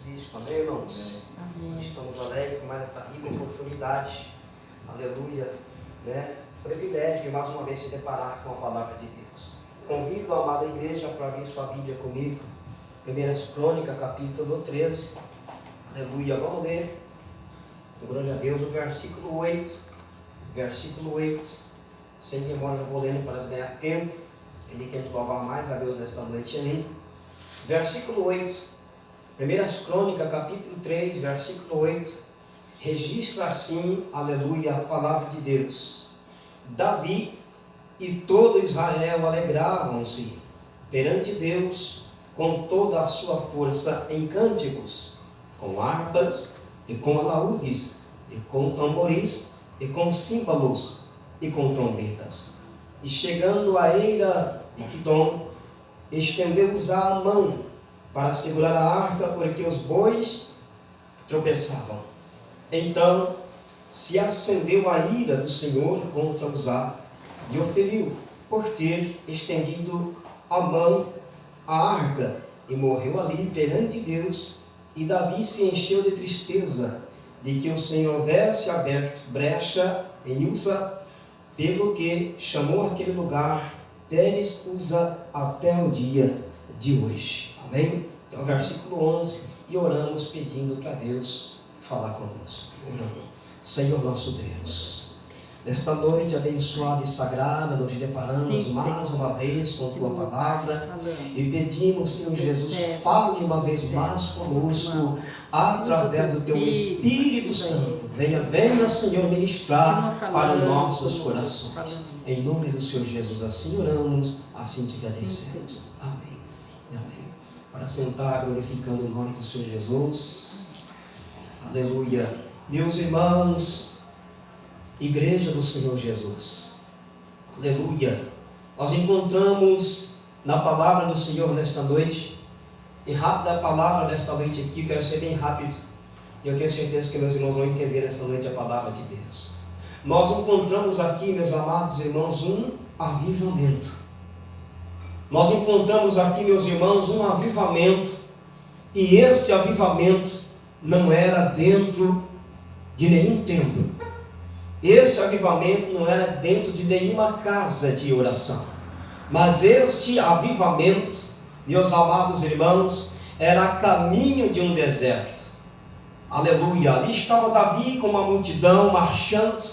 Cristo, amém, irmãos? Amém. Estamos alegres com mais esta rica oportunidade, aleluia, né? Privilégio de mais uma vez se deparar com a palavra de Deus. Convido a amada igreja para abrir sua Bíblia comigo, 1 Crônicas, capítulo 13, aleluia, vamos ler, glória a Deus, o versículo 8, sem demora eu vou lendo para ganhar tempo, ele quer nos louvar mais a Deus nesta noite ainda. Versículo 8, 1 Crônicas, capítulo 3, versículo 8, registra assim, aleluia, a palavra de Deus. Davi e todo Israel alegravam-se perante Deus com toda a sua força em cânticos, com harpas e com alaúdes, e com tamboris, e com símbolos, e com trombetas. E chegando à eira de Quidom, estendeu-os a mão para segurar a arca, porque os bois tropeçavam. Então se acendeu a ira do Senhor contra Uzá, e o feriu, por ter estendido a mão à arca, e morreu ali perante Deus. E Davi se encheu de tristeza, de que o Senhor houvesse aberto brecha em Uza, pelo que chamou aquele lugar Peres Uza até o dia de hoje. Amém? Então, versículo 11, e oramos pedindo para Deus falar conosco. Oramos. Senhor nosso Deus, nesta noite abençoada e sagrada, nos deparamos mais uma vez com Tua palavra e pedimos, Senhor Jesus, fale uma vez mais conosco através do Teu Espírito Santo. Venha, Senhor, ministrar para os nossos corações. Em nome do Senhor Jesus, assim oramos, assim te agradecemos. Amém. Amém. Para sentar, glorificando o nome do Senhor Jesus. Aleluia. Meus irmãos, igreja do Senhor Jesus, aleluia, nós encontramos na palavra do Senhor nesta noite, e rápida a palavra nesta noite aqui, eu quero ser bem rápido, e eu tenho certeza que meus irmãos vão entender nesta noite a palavra de Deus. Nós encontramos aqui, meus amados irmãos, um avivamento. Nós encontramos aqui, meus irmãos, um avivamento, e este avivamento não era dentro de nenhum templo. Este avivamento não era dentro de nenhuma casa de oração, mas este avivamento, meus amados irmãos, era a caminho de um deserto. Aleluia. Ali estava Davi com uma multidão marchando.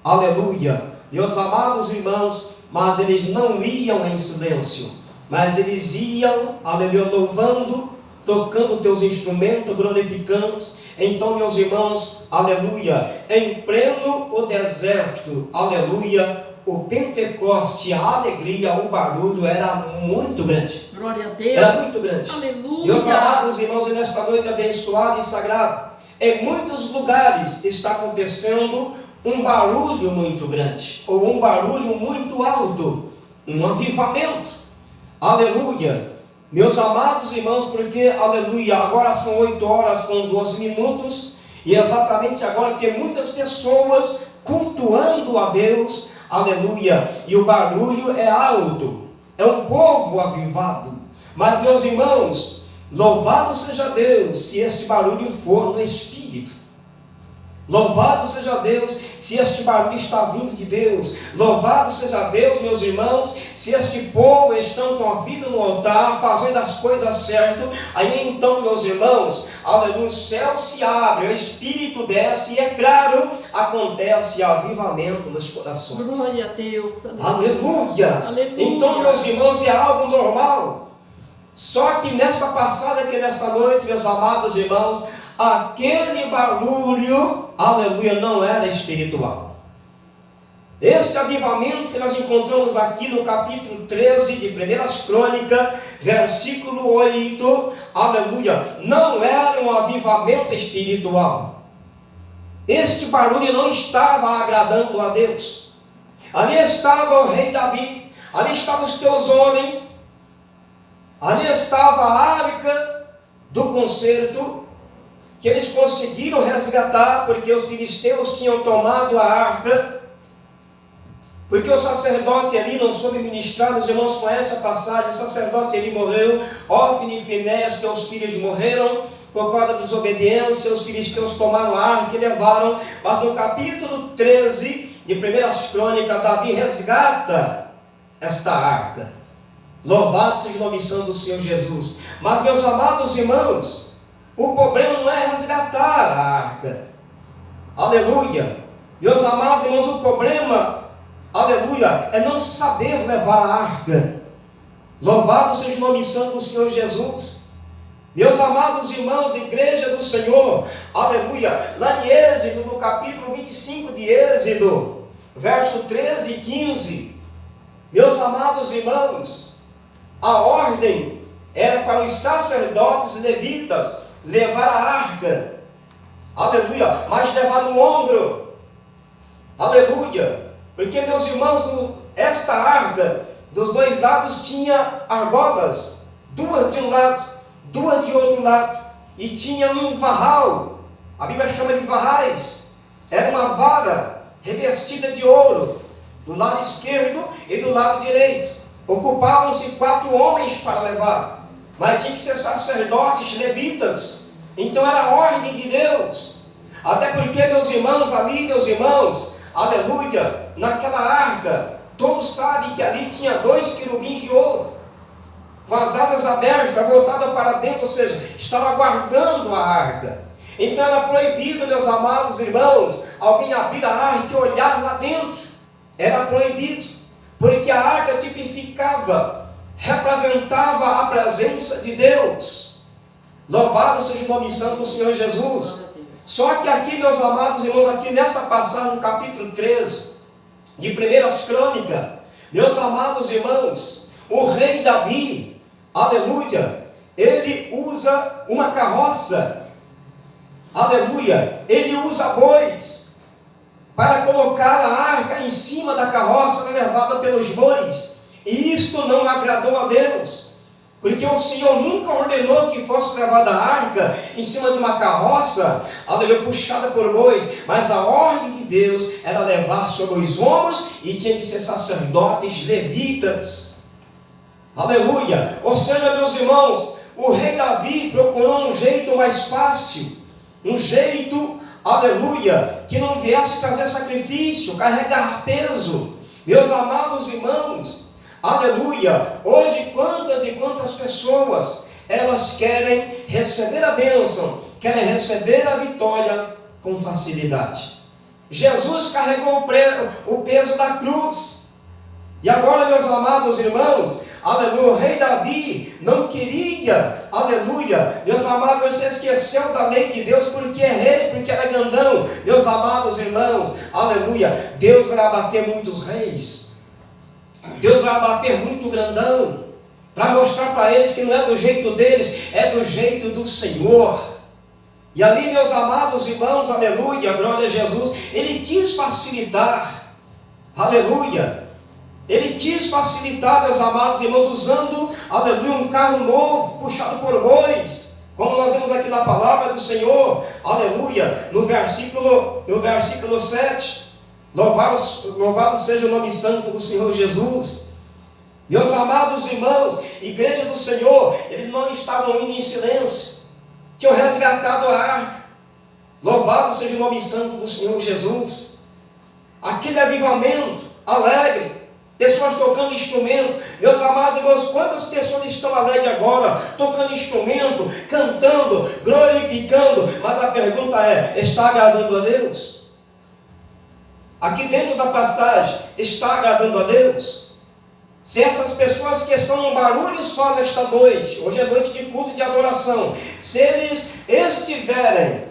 Aleluia. Meus amados irmãos, mas eles não iam em silêncio, mas eles iam, aleluia, louvando, tocando teus instrumentos, glorificando. Então, meus irmãos, aleluia, em pleno o deserto, aleluia, o Pentecoste, a alegria, o barulho era muito grande. Glória a Deus. Era muito grande. Aleluia. Meus amados irmãos, e nesta noite abençoada e sagrada, em muitos lugares está acontecendo um barulho muito grande, ou um barulho muito alto, um avivamento. Aleluia. Meus amados irmãos, porque, aleluia, agora são 8 horas com 12 minutos, e exatamente agora tem muitas pessoas cultuando a Deus, aleluia, e o barulho é alto, é um povo avivado. Mas, meus irmãos, louvado seja Deus se este barulho for no Espírito. Louvado seja Deus se este barulho está vindo de Deus. Louvado seja Deus, meus irmãos, se este povo estão com a vida no altar, fazendo as coisas certas. Aí então, meus irmãos, aleluia, o céu se abre, o Espírito desce, e é claro, acontece avivamento nos corações. Glória a Deus. Aleluia. Aleluia. Então, meus irmãos, é algo normal. Só que nesta passada aqui, nesta noite, meus amados irmãos, aquele barulho, aleluia, não era espiritual. Este avivamento que nós encontramos aqui no capítulo 13 de 1 Crônicas, versículo 8, aleluia, não era um avivamento espiritual. Este barulho não estava agradando a Deus. Ali estava o rei Davi, ali estavam os teus homens, ali estava a arca do concerto, que eles conseguiram resgatar, porque os filisteus tinham tomado a arca, porque o sacerdote ali não soube ministrar. Os irmãos conhecem a passagem, o sacerdote ali morreu, Ofni e Finéias, teus filhos morreram, por causa da desobediência, os filisteus tomaram a arca e levaram. Mas no capítulo 13 de 1 Crônicas, Davi resgata esta arca. Louvado seja o nome santo do Senhor Jesus. Mas, meus amados irmãos, o problema não é resgatar a arca. Aleluia. Meus amados irmãos, o problema, aleluia, é não saber levar a arca. Louvado seja o nome santo do Senhor Jesus. Meus amados irmãos, igreja do Senhor, aleluia, lá em Êxodo, no capítulo 25 de Êxodo, verso 13 e 15, meus amados irmãos, a ordem era para os sacerdotes levitas levar a arca, aleluia, mas levar no ombro, aleluia, porque, meus irmãos, esta arca, dos dois lados tinha argolas, duas de um lado, duas de outro lado, e tinha um varral, a Bíblia chama de varrais, era uma vara revestida de ouro, do lado esquerdo e do lado direito. Ocupavam-se 4 homens para levar, mas tinha que ser sacerdotes levitas, então era a ordem de Deus, até porque, meus irmãos, ali, meus irmãos, aleluia, naquela arca, todos sabem que ali tinha 2 querubins de ouro, com as asas abertas, voltadas para dentro, ou seja, estava guardando a arca. Então era proibido, meus amados irmãos, alguém abrir a arca e olhar lá dentro. Era proibido, porque a arca tipificava, representava a presença de Deus. Louvado seja o nome santo do Senhor Jesus. Só que aqui, meus amados irmãos, aqui nesta passagem, no capítulo 13 de 1 Crônicas, meus amados irmãos, o rei Davi, aleluia, ele usa uma carroça, aleluia, ele usa bois, para colocar a arca em cima da carroça levada pelos bois, e isto não agradou a Deus, porque o Senhor nunca ordenou que fosse levada a arca em cima de uma carroça, aleluia, puxada por bois, mas a ordem de Deus era levar sobre os ombros, e tinha que ser sacerdotes levitas, aleluia. Ou seja, meus irmãos, o rei Davi procurou um jeito mais fácil, um jeito, aleluia, que não viesse trazer sacrifício, carregar peso. Meus amados irmãos, aleluia, hoje quantas e quantas pessoas, elas querem receber a bênção, querem receber a vitória com facilidade. Jesus carregou o peso da cruz, e agora, meus amados irmãos, aleluia, o rei Davi não queria, aleluia, meus amados, se esqueceu da lei de Deus, porque é rei, porque era grandão. Meus amados irmãos, aleluia, Deus vai abater muitos reis, Deus vai abater muito grandão, para mostrar para eles que não é do jeito deles, é do jeito do Senhor. E ali, meus amados irmãos, aleluia, glória a Jesus, ele quis facilitar, aleluia, ele quis facilitar, meus amados irmãos, usando, aleluia, um carro novo, puxado por bois, como nós vemos aqui na palavra do Senhor, aleluia, no versículo 7, louvado seja o nome santo do Senhor Jesus. Meus amados irmãos, igreja do Senhor, eles não estavam indo em silêncio, tinham resgatado a arca, louvado seja o nome santo do Senhor Jesus. Aquele avivamento alegre, pessoas tocando instrumento. Meus amados irmãos, quantas pessoas estão alegres agora, tocando instrumento, cantando, glorificando, mas a pergunta é, está agradando a Deus? Aqui dentro da passagem, está agradando a Deus? Se essas pessoas que estão no barulho só nesta noite, hoje é noite de culto e de adoração, se eles estiverem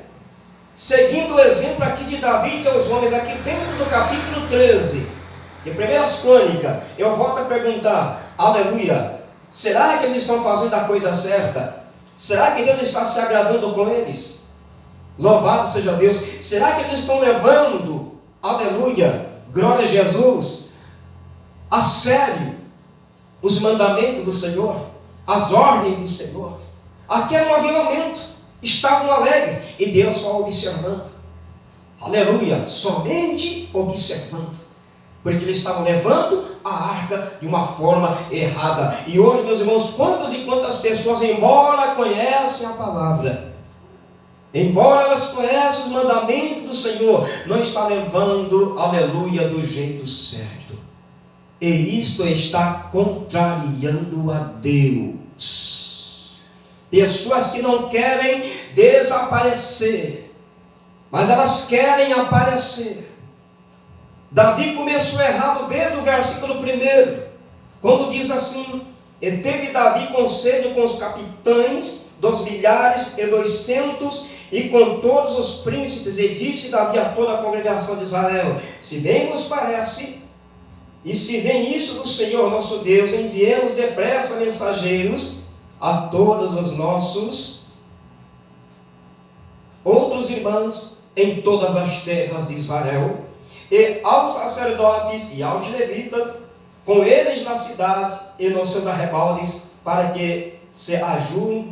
seguindo o exemplo aqui de Davi e teus homens, aqui dentro do capítulo 13, de 1 Crônicas, eu volto a perguntar, aleluia, será que eles estão fazendo a coisa certa? Será que Deus está se agradando com eles? Louvado seja Deus. Será que eles estão levando, aleluia, glória a Jesus, a sério os mandamentos do Senhor, as ordens do Senhor? Aqui era um avivamento, estavam alegres, e Deus só observando, aleluia, somente observando, porque eles estavam levando a arca de uma forma errada. E hoje, meus irmãos, quantas e quantas pessoas, embora conhecem a palavra, embora elas conheçam os mandamentos do Senhor, não está levando, aleluia, do jeito certo. E isto está contrariando a Deus. Pessoas que não querem desaparecer, mas elas querem aparecer. Davi começou errado desde o versículo 1, quando diz assim: e teve Davi conselho com os capitães dos milhares e 200 e com todos os príncipes, e disse Davi a toda a congregação de Israel: se bem vos parece, e se vem isso do Senhor nosso Deus, enviemos depressa mensageiros a todos os nossos outros irmãos em todas as terras de Israel, e aos sacerdotes e aos levitas, com eles na cidade e nos seus arrebaldes, para que se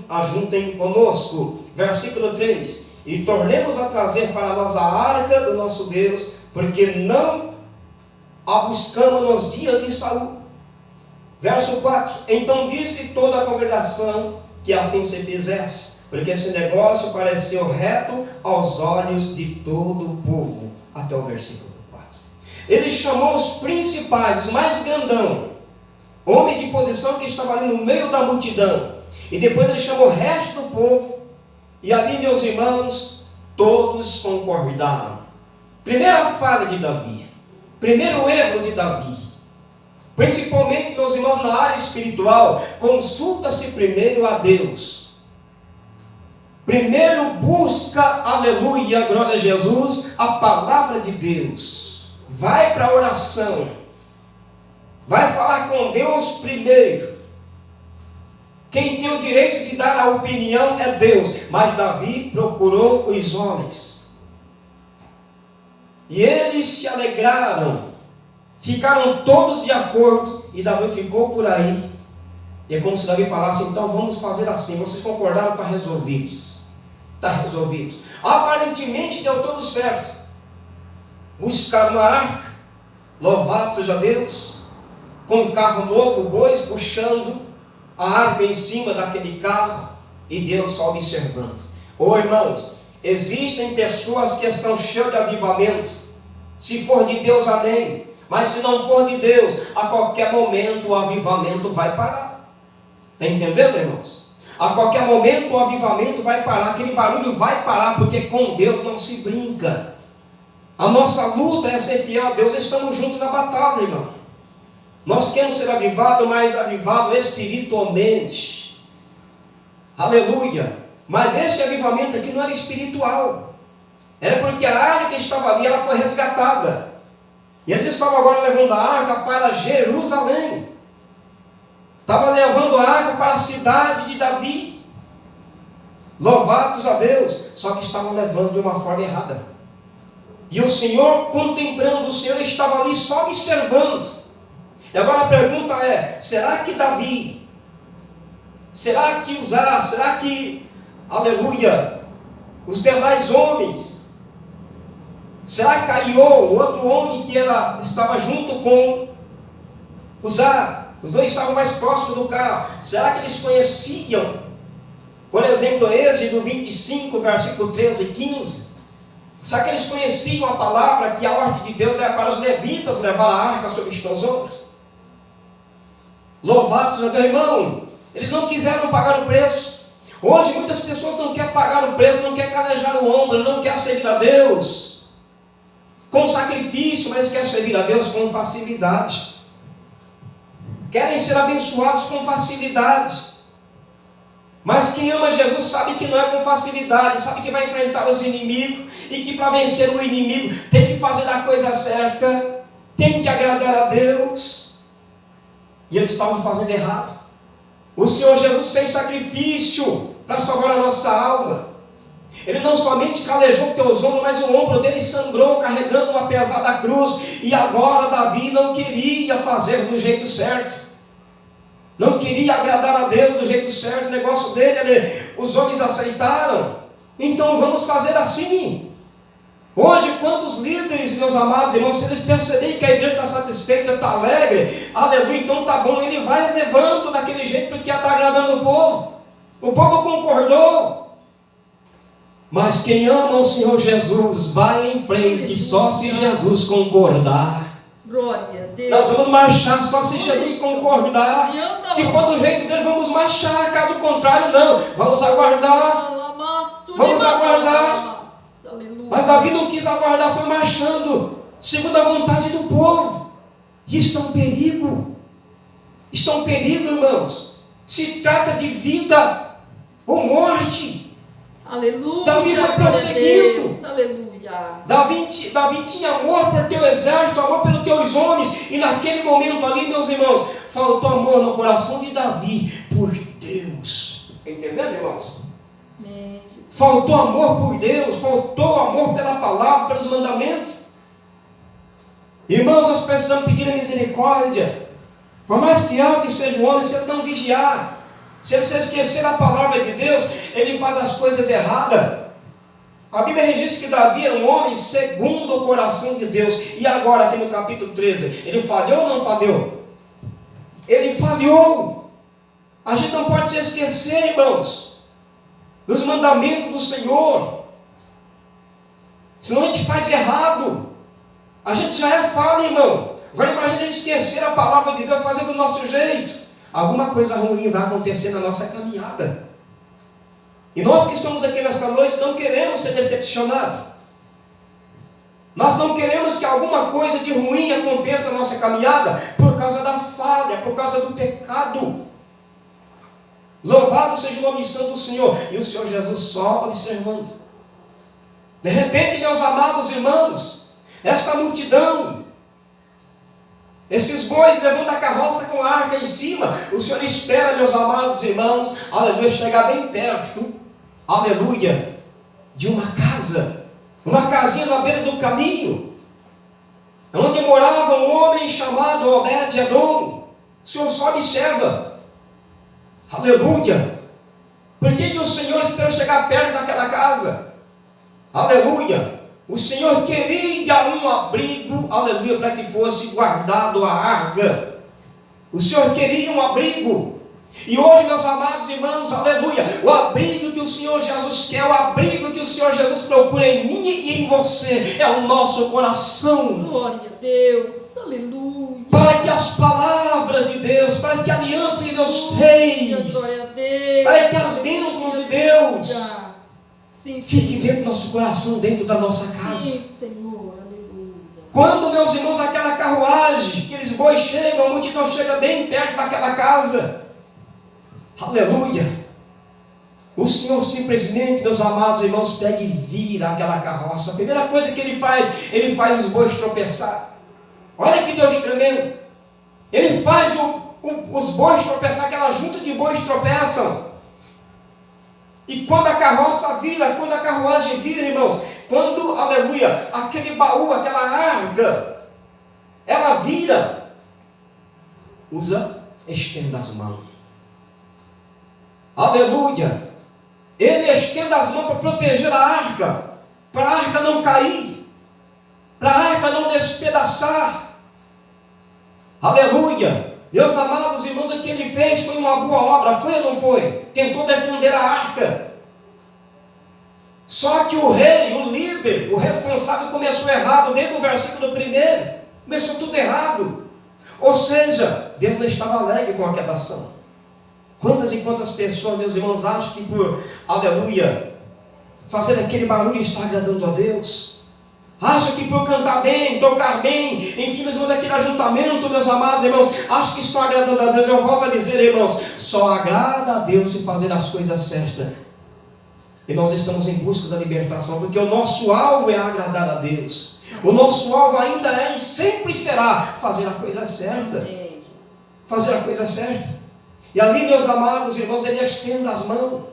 ajuntem conosco. Versículo 3: e tornemos a trazer para nós a arca do nosso Deus, porque não a buscamos nos dias de Saul. Verso 4: então disse toda a congregação que assim se fizesse, porque esse negócio pareceu reto aos olhos de todo o povo. Até o versículo 4. Ele chamou os principais, os mais grandão, homens de posição que estavam ali no meio da multidão, e depois ele chamou o resto do povo, e ali, meus irmãos, todos concordaram. Primeira falha de Davi, primeiro erro de Davi, principalmente, meus irmãos, na área espiritual: consulta-se primeiro a Deus. Primeiro busca, aleluia, glória a Jesus, a palavra de Deus. Vai para a oração. Vai falar com Deus primeiro. Quem tem o direito de dar a opinião é Deus. Mas Davi procurou os homens. E eles se alegraram. Ficaram todos de acordo. E Davi ficou por aí. E é como se Davi falasse: então vamos fazer assim. Vocês concordaram, está resolvido. Está resolvido. Aparentemente deu tudo certo. Buscaram uma arca, louvado seja Deus, com um carro novo, bois puxando a arca em cima daquele carro, e Deus só observando. Irmãos, existem pessoas que estão cheias de avivamento. Se for de Deus, amém. Mas se não for de Deus, a qualquer momento o avivamento vai parar. Está entendendo, irmãos? A qualquer momento o avivamento vai parar, aquele barulho vai parar, porque com Deus não se brinca. A nossa luta é ser fiel a Deus. Estamos juntos na batalha, irmão. Nós queremos ser avivados, mas avivados espiritualmente. Aleluia. Mas esse avivamento aqui não era espiritual. Era porque a área que estava ali, ela foi resgatada. E eles estavam agora levando a arca para Jerusalém. Estava levando a arca para a cidade de Davi. Louvados a Deus. Só que estavam levando de uma forma errada. E o Senhor contemplando, o Senhor estava ali só observando. E agora a pergunta é: será que Davi, será que Uzá, será que, aleluia, os demais homens, será que Caiô, o outro homem que estava junto com Uzá, os dois estavam mais próximos do carro, será que eles conheciam, por exemplo, Êxodo 25, versículo 13 e 15? Será que eles conheciam a palavra que a ordem de Deus era para os levitas levar a arca sobre os teus ombros? Louvado seja Deus, irmão. Eles não quiseram pagar o preço. Hoje muitas pessoas não querem pagar o preço, não querem calejar o ombro, não querem servir a Deus com sacrifício, mas querem servir a Deus com facilidade. Querem ser abençoados com facilidade. Mas quem ama Jesus sabe que não é com facilidade, sabe que vai enfrentar os inimigos, e que para vencer o inimigo tem que fazer a coisa certa, tem que agradar a Deus. E eles estavam fazendo errado. O Senhor Jesus fez sacrifício para salvar a nossa alma. Ele não somente calejou teus ombros, mas o ombro dele sangrou carregando uma pesada cruz. E agora Davi não queria fazer do jeito certo. Não queria agradar a Deus do jeito certo. O negócio dele, os homens aceitaram. Então vamos fazer assim. Hoje, quantos líderes, meus amados irmãos, se eles perceberem que a igreja está satisfeita, está alegre, aleluia, então está bom, ele vai levando daquele jeito porque está agradando o povo. O povo concordou. Mas quem ama o Senhor Jesus vai em frente só se Jesus concordar. Glória a Deus. Nós vamos marchar só se Jesus concordar. Se for do jeito dele, vamos marchar. Caso contrário, não. Vamos aguardar. Vamos aguardar. Mas Davi não quis aguardar, foi marchando segundo a vontade do povo. E está um perigo. Está um perigo, irmãos. Se trata de vida ou morte. Aleluia. Davi foi prosseguindo. Aleluia. Davi tinha amor por teu exército, amor pelos teus homens. E naquele momento ali, meus irmãos, faltou amor no coração de Davi por Deus. Entendendo, irmãos? Faltou amor por Deus, faltou amor pela palavra, pelos mandamentos. Irmãos, nós precisamos pedir a misericórdia. Por mais que alguém seja um homem, se ele não vigiar, se você esquecer a palavra de Deus, ele faz as coisas erradas. A Bíblia registra que Davi era um homem segundo o coração de Deus. E agora, aqui no capítulo 13, ele falhou ou não falhou? Ele falhou. A gente não pode se esquecer, irmãos, dos mandamentos do Senhor. Senão a gente faz errado. A gente já é falho, irmão. Agora imagina a gente esquecer a palavra de Deus, fazer do nosso jeito. Alguma coisa ruim vai acontecer na nossa caminhada. E nós que estamos aqui nesta noite não queremos ser decepcionados. Nós não queremos que alguma coisa de ruim aconteça na nossa caminhada por causa da falha, por causa do pecado. Louvado seja o nome santo do Senhor. E o Senhor Jesus só observando. De repente, meus amados irmãos, esta multidão, esses bois levando a carroça com a arca em cima, o Senhor espera, meus amados irmãos, aleluia, chegar bem perto, aleluia, de uma casa, uma casinha na beira do caminho, onde morava um homem chamado Obed-Edom. O Senhor só observa, aleluia. Por que o Senhor esperou chegar perto daquela casa? Aleluia. O Senhor queria um abrigo, aleluia, para que fosse guardado a arca. O Senhor queria um abrigo. E hoje, meus amados irmãos, aleluia, o abrigo que o Senhor Jesus quer, o abrigo que o Senhor Jesus procura em mim e em você, é o nosso coração. Glória a Deus, aleluia. Para que as palavras de Deus, para que a aliança de Deus fez, glória a Deus, para que as bênçãos de Deus sim, fiquem dentro do nosso coração, dentro da nossa casa. Sim, Senhor, aleluia. Quando, meus irmãos, aquela carruagem, aqueles bois chegam, a multidão chega bem perto daquela casa, aleluia, o Senhor simplesmente, meus amados irmãos, pega e vira aquela carroça. A primeira coisa que ele faz os bois tropeçar. Olha que Deus tremendo. Ele faz os bois tropeçar, aquela junta de bois tropeçam. E quando a carroça vira, quando a carruagem vira, irmãos, quando, aleluia, aquele baú, aquela arca, ela vira, estenda as mãos. Aleluia. Ele estende as mãos para proteger a arca, para a arca não cair, para a arca não despedaçar. Aleluia. Meus amados irmãos, o que ele fez foi uma boa obra, foi ou não foi? Tentou defender a arca. Só que o rei, o líder, o responsável começou errado, desde o versículo 1, começou tudo errado. Ou seja, Deus não estava alegre com aquela ação. Quantas e quantas pessoas, meus irmãos, acham que por, aleluia, fazer aquele barulho está agradando a Deus? Acham que por cantar bem, tocar bem, enfim, meus irmãos, aquele ajuntamento, meus amados irmãos, acham que estão agradando a Deus. Eu volto a dizer, irmãos, só agrada a Deus se fazer as coisas certas. E nós estamos em busca da libertação, porque o nosso alvo é agradar a Deus. O nosso alvo ainda é e sempre será fazer a coisa certa. Fazer a coisa certa. E ali, meus amados irmãos, ele estende as mãos.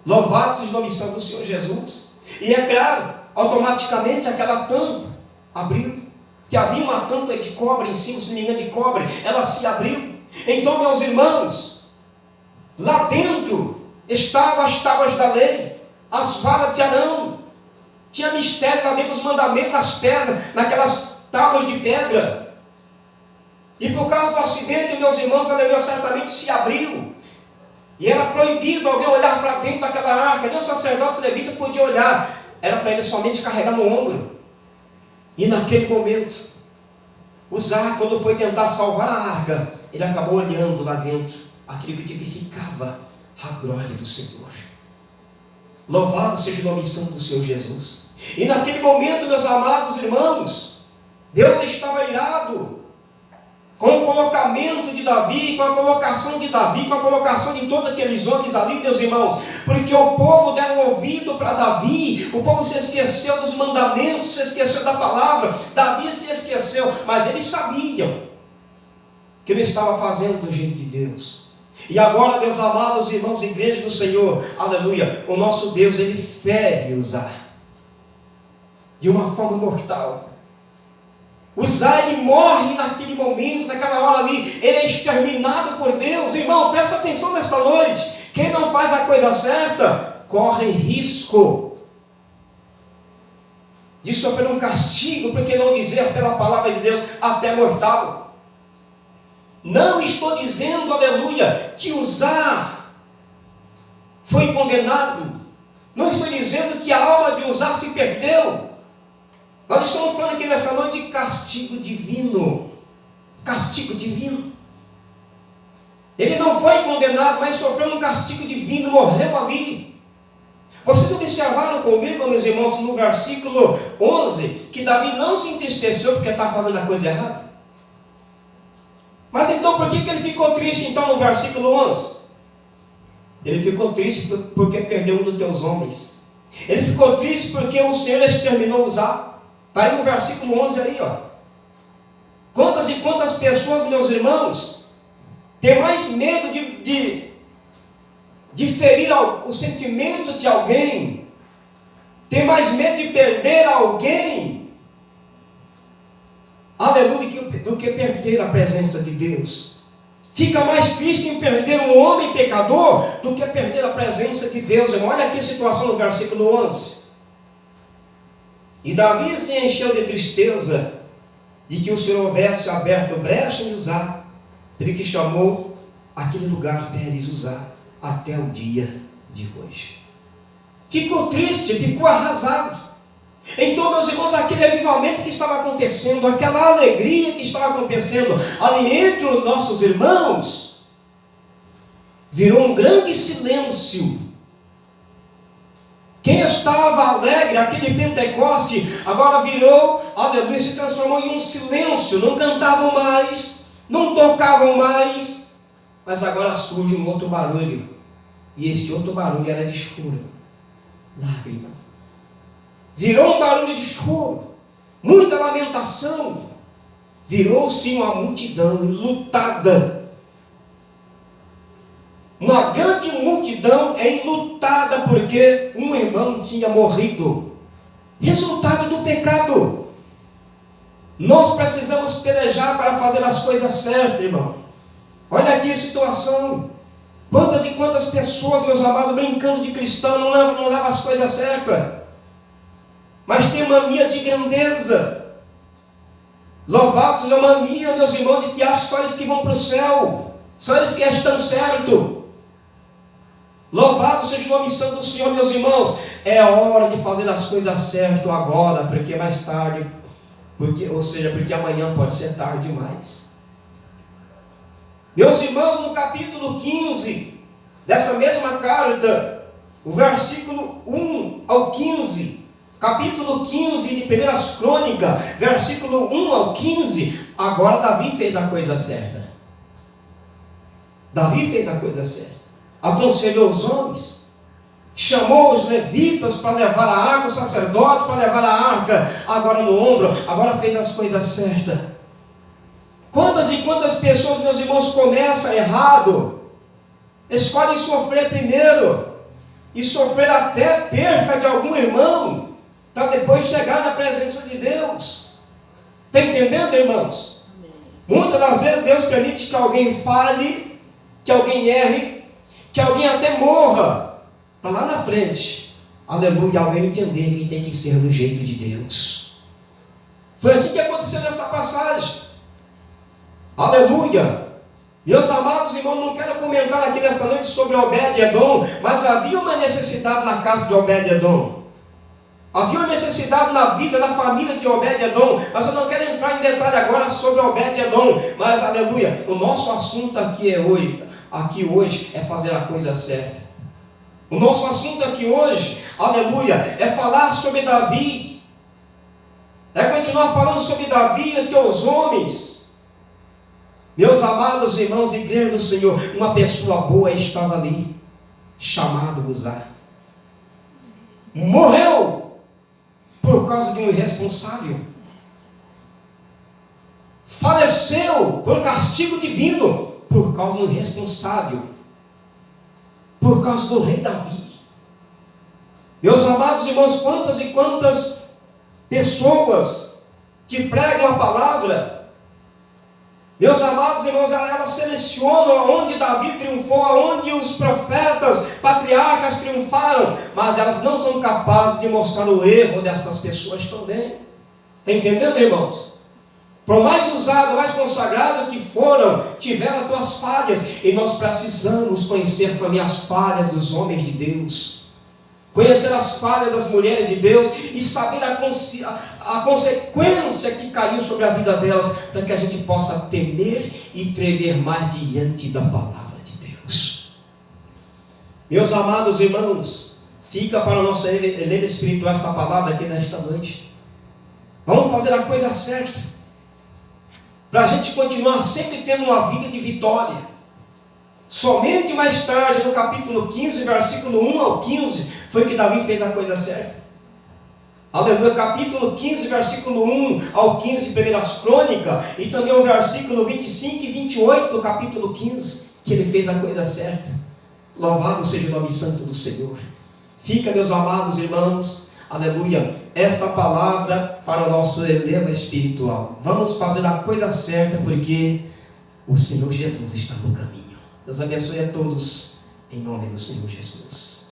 Louvado seja o nome santo do Senhor Jesus. E é claro, automaticamente aquela tampa abriu. Que havia uma tampa de cobre em cima, se não me engano, de cobre. Ela se abriu. Então, meus irmãos, lá dentro estavam as tábuas da lei, as varas de Arão. Tinha mistério lá dentro, os mandamentos nas pedras, naquelas tábuas de pedra. E por causa do acidente, meus irmãos, aleluia, certamente se abriu. E era proibido alguém olhar para dentro daquela arca. Nem o sacerdote levita podia olhar. Era para ele somente carregar no ombro. E naquele momento, Uzá, quando foi tentar salvar a arca, ele acabou olhando lá dentro aquilo que tipificava a glória do Senhor. Louvado seja o nome santo do Senhor Jesus. E naquele momento, meus amados irmãos, Deus estava irado com o colocamento de Davi, com a colocação de Davi, com a colocação de todos aqueles homens ali, meus irmãos, porque o povo deram ouvido para Davi, o povo se esqueceu dos mandamentos, se esqueceu da palavra, Davi se esqueceu, mas eles sabiam que ele estava fazendo do jeito de Deus. E agora, meus amados irmãos, igreja do Senhor, aleluia, o nosso Deus, ele fere Uzá de uma forma mortal. Uzá, ele morre naquele momento, naquela hora ali, ele é exterminado por Deus. Irmão, presta atenção nesta noite, quem não faz a coisa certa, corre risco de sofrer um castigo, por que não dizer pela palavra de Deus, até mortal. Não estou dizendo, aleluia, que Uzá foi condenado, não estou dizendo que a alma de Uzá se perdeu. Nós estamos falando aqui nesta noite de castigo divino. Castigo divino. Ele não foi condenado, mas sofreu um castigo divino, morreu ali. Vocês observaram comigo, meus irmãos, no versículo 11, que Davi não se entristeceu porque está fazendo a coisa errada? Mas então por que ele ficou triste então no versículo 11? Ele ficou triste porque perdeu um dos teus homens. Ele ficou triste porque o Senhor exterminou Uzá. Está aí no versículo 11 aí, ó. Quantas e quantas pessoas, meus irmãos, têm mais medo de ferir o sentimento de alguém, tem mais medo de perder alguém, aleluia, do que perder a presença de Deus. Fica mais triste em perder um homem pecador do que perder a presença de Deus, irmão. Olha aqui a situação no versículo 11. E Davi se encheu de tristeza de que o Senhor houvesse aberto brecha em Uzá, ele que chamou aquele lugar Pérez Uzá até o dia de hoje. Ficou triste, ficou arrasado. Então, meus irmãos, aquele avivamento que estava acontecendo, aquela alegria que estava acontecendo ali entre os nossos irmãos, virou um grande silêncio. Quem estava alegre, aquele Pentecoste, agora virou, aleluia, se transformou em um silêncio. Não cantavam mais, não tocavam mais, mas agora surge um outro barulho. E este outro barulho era de choro, lágrima. Virou um barulho de choro, muita lamentação. Virou-se uma multidão enlutada. Uma grande multidão enlutada porque um irmão tinha morrido. Resultado do pecado. Nós precisamos pelejar para fazer as coisas certas, irmão. Olha aqui a situação. Quantas e quantas pessoas, meus amados, brincando de cristão, não levam as coisas certas, mas tem mania de grandeza. Louvado seja a mania, meus irmãos, de que acham que só eles que vão para o céu, só eles que estão certo. Louvado seja o nome santo do Senhor, meus irmãos. É a hora de fazer as coisas certas agora, porque mais tarde, porque amanhã pode ser tarde demais. Meus irmãos, no capítulo 15 dessa mesma carta, o versículo 1 ao 15, capítulo 15 de 1 Crônicas, versículo 1 ao 15, agora Davi fez a coisa certa. Davi fez a coisa certa. Aconselhou os homens, chamou os levitas para levar a arca, os sacerdotes para levar a arca, agora no ombro, agora fez as coisas certas. Quantas e quantas pessoas, meus irmãos, começam errado, escolhem sofrer primeiro, e sofrer até perca de algum irmão, para depois chegar na presença de Deus. Está entendendo, irmãos? Muitas das vezes Deus permite que alguém fale, que alguém erre, que alguém até morra, para lá na frente, aleluia, alguém entender que tem que ser do jeito de Deus. Foi assim que aconteceu nessa passagem. Aleluia. Meus amados irmãos, não quero comentar aqui nesta noite sobre Obed-Edom, mas havia uma necessidade na casa de Obed-Edom. Havia uma necessidade na vida, na família de Obed-Edom, mas eu não quero entrar em detalhe agora sobre Obed-Edom, mas aleluia, o nosso assunto aqui hoje é fazer a coisa certa. O nosso assunto aqui hoje, aleluia, é falar sobre Davi, é continuar falando sobre Davi e teus homens. Meus amados irmãos, igreja do Senhor, uma pessoa boa estava ali, chamado Uzá. Morreu por causa de um irresponsável. Faleceu por castigo divino, por causa de um irresponsável. Por causa do rei Davi. Meus amados irmãos, quantas e quantas pessoas que pregam a palavra, meus amados irmãos, elas selecionam aonde Davi triunfou, aonde os profetas, patriarcas triunfaram, mas elas não são capazes de mostrar o erro dessas pessoas também. Está entendendo, irmãos? Por mais usado, mais consagrado que foram, tiveram as tuas falhas, e nós precisamos conhecer também as falhas dos homens de Deus, conhecer as falhas das mulheres de Deus e saber a consequência que caiu sobre a vida delas, para que a gente possa temer e tremer mais diante da palavra de Deus. Meus amados irmãos, fica para o nosso eleito espiritual esta palavra aqui nesta noite. Vamos fazer a coisa certa, para a gente continuar sempre tendo uma vida de vitória. Somente mais tarde, no capítulo 15, versículo 1 ao 15, foi que Davi fez a coisa certa. Aleluia, capítulo 15, versículo 1 ao 15 de 1 Crônicas, e também o versículo 25 e 28 do capítulo 15, que ele fez a coisa certa. Louvado seja o nome santo do Senhor. Fica, meus amados irmãos, aleluia, esta palavra para o nosso elevo espiritual. Vamos fazer a coisa certa, porque o Senhor Jesus está no caminho. Deus abençoe a todos, em nome do Senhor Jesus.